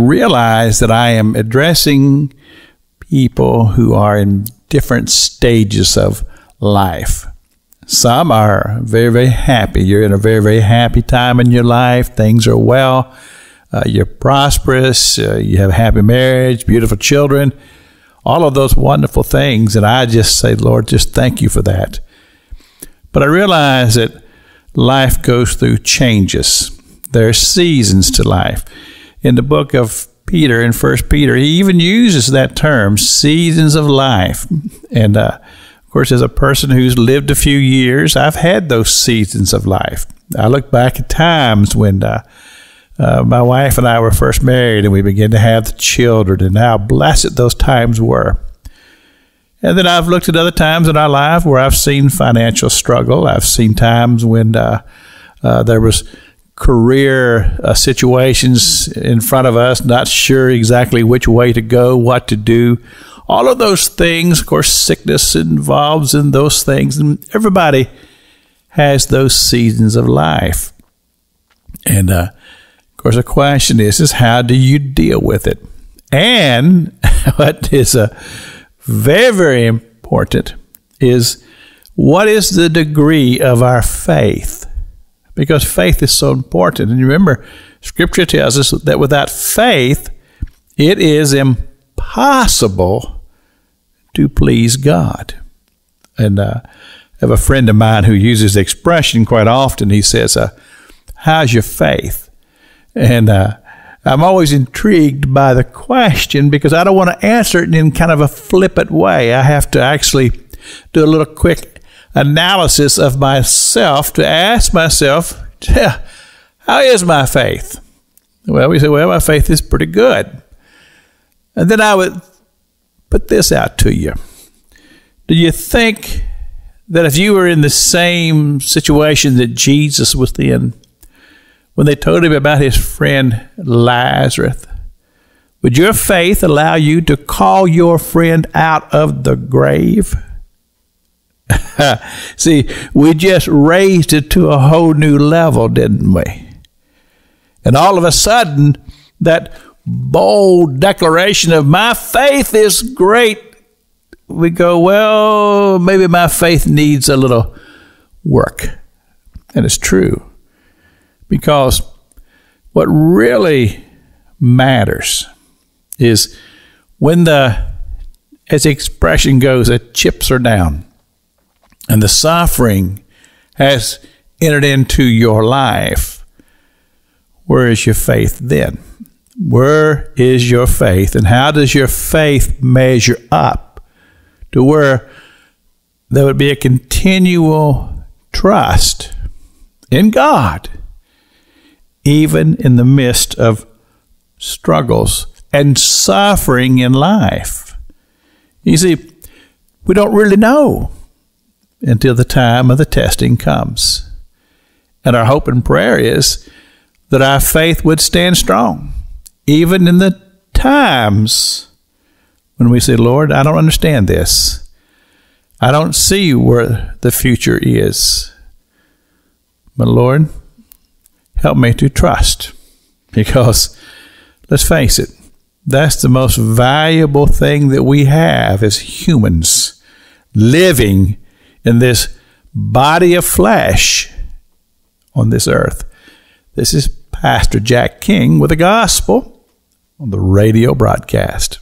realize that I am addressing people who are in different stages of life. Some are very, very happy. You're in a very, very happy time in your life. Things are well. You're prosperous. You have a happy marriage, beautiful children, all of those wonderful things. And I just say, Lord, just thank you for that. But I realize that life goes through changes. There are seasons to life. In the book of Peter, in 1 Peter, he even uses that term, seasons of life. And of course, as a person who's lived a few years, I've had those seasons of life. I look back at times when my wife and I were first married and we began to have the children, and how blessed those times were. And then I've looked at other times in our life where I've seen financial struggle. I've seen times when there was career situations in front of us, not sure exactly which way to go, what to do. All of those things, of course, sickness involves in those things. And everybody has those seasons of life. And, of course, the question is how do you deal with it? And what is very, very important is, what is the degree of our faith? Because faith is so important. And remember, Scripture tells us that without faith, it is impossible to please God. And I have a friend of mine who uses the expression quite often. He says, how's your faith? And I'm always intrigued by the question, because I don't want to answer it in kind of a flippant way. I have to actually do a little quick analysis of myself to ask myself, how is my faith? Well, we say, well, my faith is pretty good. And then I would put this out to you. Do you think that if you were in the same situation that Jesus was in, when they told him about his friend Lazarus, would your faith allow you to call your friend out of the grave? See, we just raised it to a whole new level, didn't we? And all of a sudden, that bold declaration of my faith is great, we go, well, maybe my faith needs a little work. And it's true. Because what really matters is when as the expression goes, the chips are down and the suffering has entered into your life, where is your faith then? Where is your faith? And how does your faith measure up to where there would be a continual trust in God, even in the midst of struggles and suffering in life? You see, we don't really know until the time of the testing comes. And our hope and prayer is that our faith would stand strong, even in the times when we say, Lord, I don't understand this. I don't see where the future is. But Lord, help me to trust, because let's face it, that's the most valuable thing that we have as humans, living in this body of flesh on this earth. This is Pastor Jack King with the gospel on the radio broadcast.